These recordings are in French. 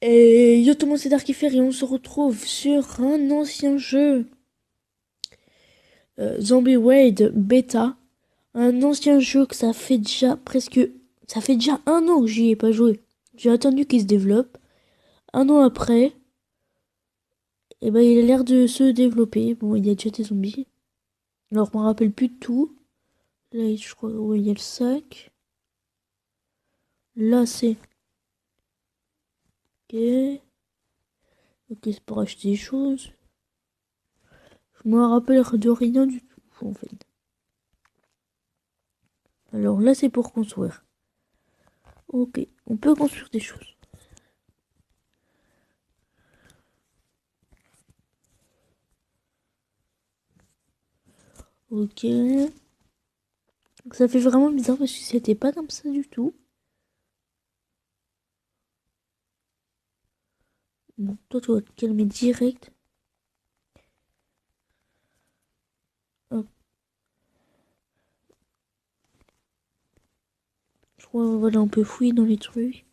Et yo tout le monde, c'est Darkifer et on se retrouve sur un ancien jeu, Zombie Raid Beta. Un ancien jeu que ça fait déjà presque... Ça fait déjà un an que j'y ai pas joué. J'ai attendu qu'il se développe. Un an après, et ben, il a l'air de se développer. Bon, il y a déjà des zombies. Alors, je me rappelle plus de tout. Là, je crois, ouais, il y a le sac. Là, c'est... Ok. Ok, c'est pour acheter des choses. Je me rappelle de rien du tout, en fait. Alors là, c'est pour construire. Ok, on peut construire des choses. Ok. Ça fait vraiment bizarre parce que c'était pas comme ça du tout. Bon, toi, tu vas te calmer direct. Hop, je crois, voilà, on peut fouiller dans les trucs.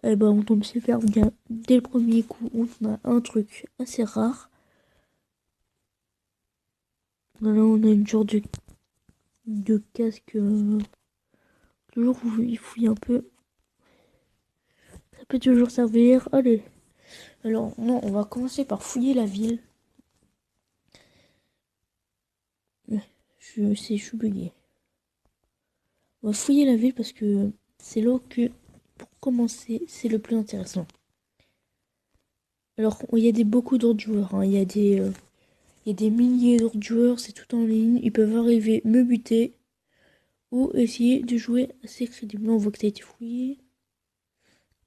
Eh ben, on tombe super bien. Dès le premier coup, on a un truc assez rare. Là, on a une genre de casque. Toujours, il fouille un peu. Ça peut toujours servir. Allez. Alors, non, on va commencer par fouiller la ville. Je suis bugué. On va fouiller la ville parce que c'est là que, pour commencer, c'est le plus intéressant. Alors, il y a beaucoup d'autres joueurs, hein. Il y a des milliers d'autres joueurs, c'est tout en ligne. Ils peuvent arriver, me buter ou essayer de jouer assez crédiblement. On voit que ça a été fouillé.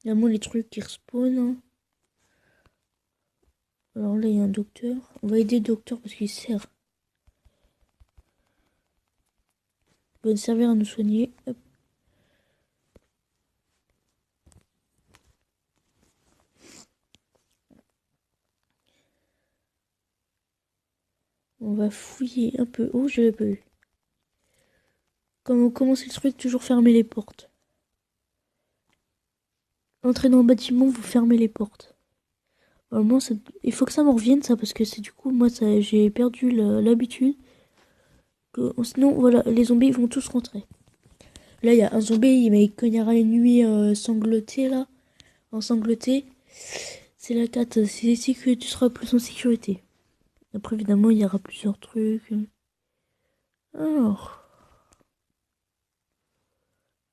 Il y a moins les trucs qui respawnent, hein. Alors là, il y a un docteur. On va aider le docteur parce qu'il sert. Il va nous servir à nous soigner. Hop. On va fouiller un peu. Oh, je l'ai pas eu. Quand on commence le truc, toujours fermer les portes. Entrez dans le bâtiment, vous fermez les portes. Normalement, il faut que ça m'en revienne, ça, parce que c'est du coup, moi, ça, j'ai perdu l'habitude. Sinon, voilà, les zombies vont tous rentrer. Là, il y a un zombie, mais quand il y aura une nuit sanglotée, là, ensanglotée, c'est la cata. C'est ici que tu seras plus en sécurité. Après, évidemment, il y aura plusieurs trucs. Alors,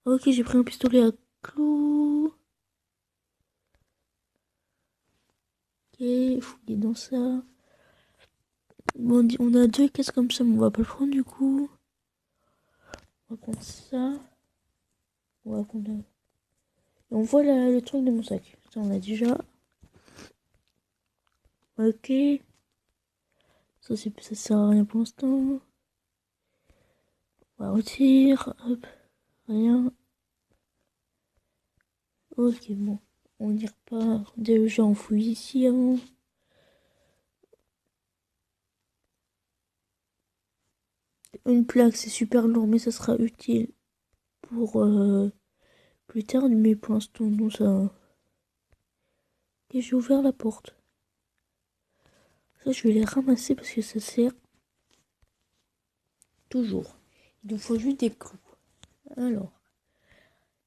ok, j'ai pris un pistolet à clous. Ok, fouiller dans ça. Bon, on a deux caisses comme ça, mais on va pas le prendre du coup. On va prendre ça. On va prendre. Et on voit le truc de mon sac. Ça, on a déjà. Ok. Ça sert à rien pour l'instant. On va retirer. Hop. Rien. Ok, bon. On y repart. Déjà, on fouille ici avant. Une plaque, c'est super lourd, mais ça sera utile pour plus tard. Mais pour l'instant, non, ça. Et j'ai ouvert la porte. Ça, je vais les ramasser parce que ça sert toujours. Il nous faut juste des clous. Alors,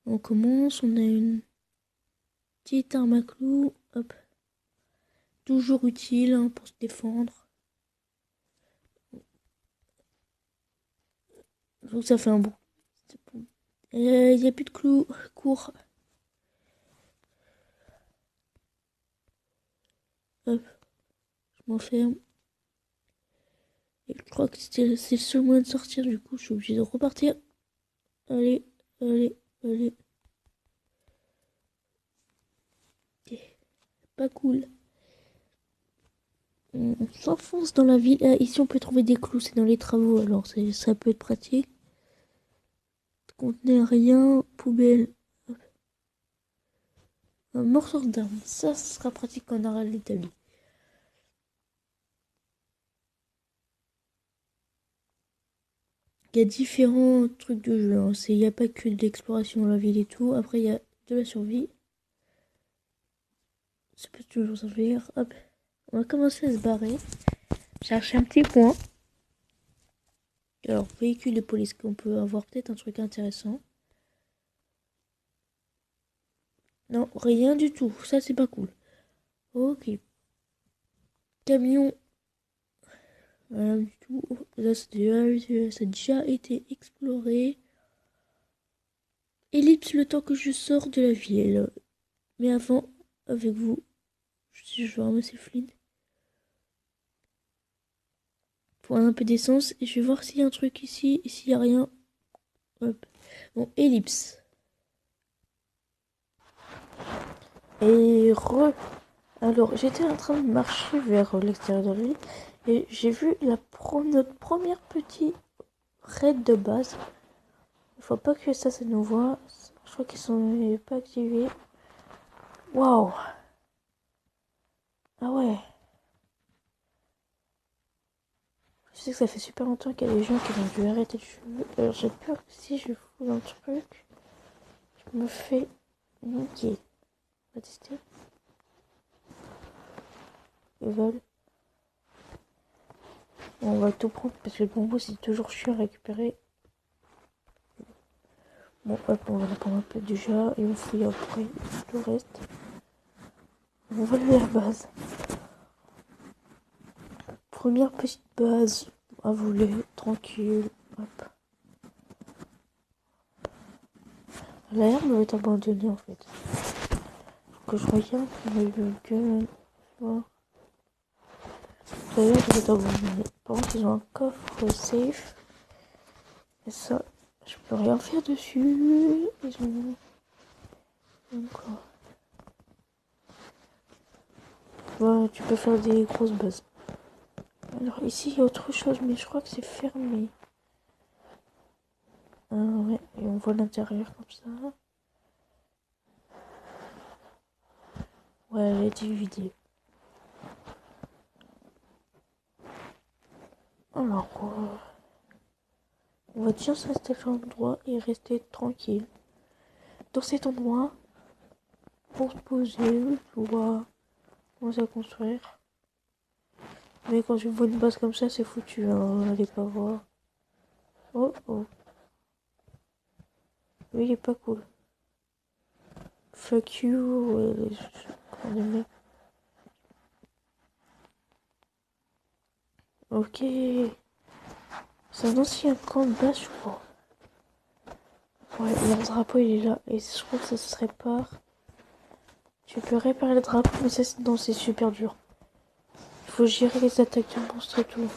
on commence. On a une petite arme à clous. Hop. Toujours utile hein, pour se défendre. Donc ça fait un bon. Il n'y a plus de clous. Cours. Hop. Je m'enferme. Et je crois que c'est le seul moyen de sortir. Du coup, je suis obligée de repartir. Allez, allez, allez. Pas cool. On s'enfonce dans la ville. Ah, ici, on peut trouver des clous. C'est dans les travaux. Alors, ça peut être pratique. Contenait rien. Poubelle. Un morceau d'arme. Ça sera pratique quand on aura l'établi. Il y a différents trucs de jeu. Hein. Il n'y a pas que de l'exploration de la ville et tout. Après, il y a de la survie. C'est pas toujours ça faire. Hop. On va commencer à se barrer. Chercher un petit point. Alors, véhicule de police, qu'on peut avoir peut-être un truc intéressant. Non, rien du tout. Ça, c'est pas cool. Ok. Camion. Rien du tout. Là, ça a déjà été exploré. Ellipse le temps que je sors de la ville. Mais avant, avec vous, je vais ramasser Flynn. Pour un peu d'essence. Et je vais voir s'il y a un truc ici. Et s'il n'y a rien. Hop. Bon, ellipse. Et Alors, j'étais en train de marcher vers l'extérieur de la ville. Et j'ai vu notre première petite raid de base. Il faut pas que ça nous voit. Je crois qu'ils sont pas activés. Waouh. Ah ouais. Je sais que ça fait super longtemps qu'il y a des gens qui ont dû arrêter le jeu. Alors j'ai peur que si je fous un truc, je me fais niquer. On va tester. Ils veulent. Bon, on va tout prendre parce que le bonbon c'est toujours chiant à récupérer. Bon, hop, on va la prendre un peu déjà et on fouille après le reste. On va aller à la base. Première petite base à voler, tranquille. Hop. L'air doit être abandonné en fait. Faut que je regarde, on a eu le gun. L'air doit être abandonné. Par contre, ils ont un coffre safe. Et ça, je peux rien faire dessus. Ils ont. Encore. Ouais, tu peux faire des grosses bases. Alors ici, il y a autre chose, mais je crois que c'est fermé. Ah ouais, et on voit l'intérieur comme ça. Ouais, elle a été vidée. Alors, on va juste rester à l'endroit et rester tranquille. Dans cet endroit, pour se poser, on va commencer à construire. Mais quand je vois une base comme ça, c'est foutu, hein, allez pas voir. Oh oh. Oui, il est pas cool. Fuck you, les mecs. Ok. C'est un ancien camp de base, je crois. Ouais, leur drapeau il est là. Et je crois que ça se répare. Tu peux réparer le drapeau, mais ça, non, c'est super dur. Il faut gérer les attaques de monstres et tout.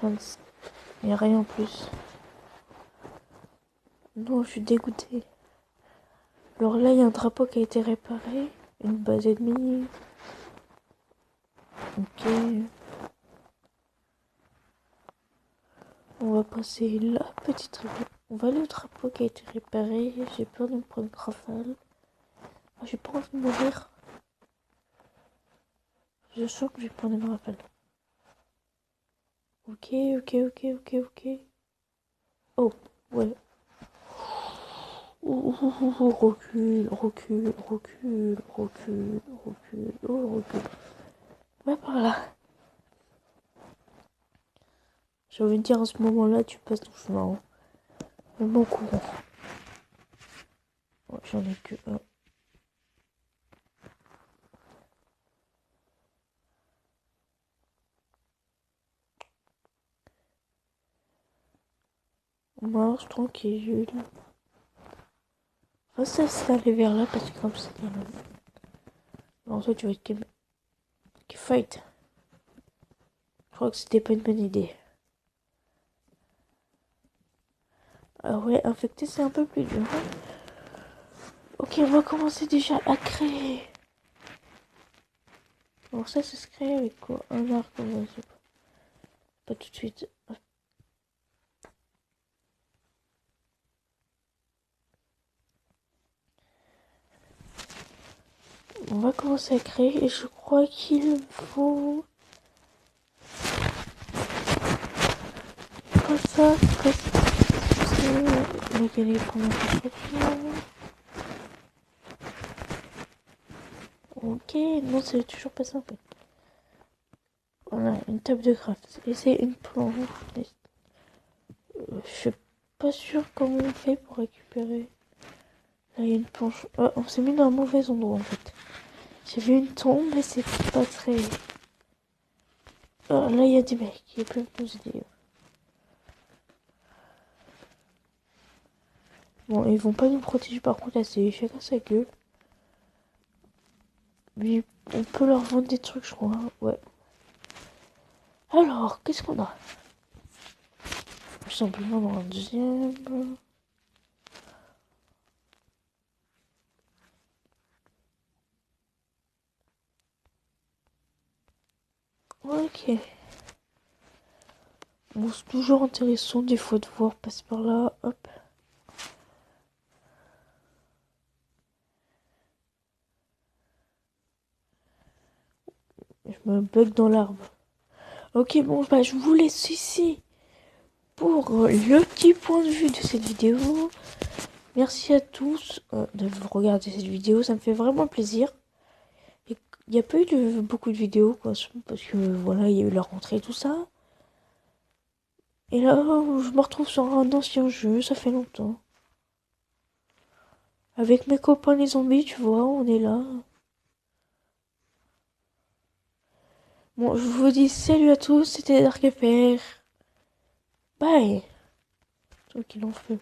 Il n'y a rien en plus. Non, je suis dégoûtée. Alors là, il y a un drapeau qui a été réparé. Une base ennemie. Ok. On va passer la petite règle. On va aller au drapeau qui a été réparé. J'ai peur de me prendre une rafale. Ah, j'ai pas envie de mourir. Je sens que je vais prendre une rafale. Ok, ok, ok, ok, ok. Oh, ouais. Recule, recule, recule, recule, recule, recule. Va par là. J'ai envie de dire, à ce moment-là, tu passes ton chemin. Même en courant. Ouais, j'en ai que un. On marche tranquille. On va s'installer vers là parce que comme ça, en fait, tu vas être qui fight. Je crois que c'était pas une bonne idée. Ah ouais, infecté, c'est un peu plus dur. Ok, on va commencer déjà à créer. Alors ça se crée avec quoi? Un arc, je sais pas. Pas tout de suite. On va commencer à créer et je crois qu'il faut... Comme ça, va gagner pour la construction. Ok, non, c'est toujours pas simple. Voilà, une table de craft. Et c'est une planche. Je suis pas sûre comment on fait pour récupérer. Là, il y a une planche. Oh, on s'est mis dans un mauvais endroit en fait. J'ai vu une tombe, mais c'est pas très. Oh, là, il y a des mecs. Il y a plein de positives. Bon, ils vont pas nous protéger par contre, là, c'est chacun sa gueule. Mais on peut leur vendre des trucs, je crois. Ouais. Alors, qu'est-ce qu'on a? Tout simplement dans un deuxième. Ok. Bon, c'est toujours intéressant des fois de voir passer par là. Hop. Je me bug dans l'arbre. Ok, bon, bah, je vous laisse ici pour le petit point de vue de cette vidéo. Merci à tous de regarder cette vidéo, ça me fait vraiment plaisir. Il n'y a pas eu beaucoup de vidéos, quoi, parce que voilà, il y a eu la rentrée et tout ça. Et là, je me retrouve sur un ancien jeu, ça fait longtemps. Avec mes copains les zombies, tu vois, on est là. Bon, je vous dis salut à tous, c'était Dark FR. Bye. Toi qui l'en feu.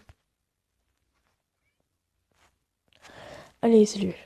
Allez, salut.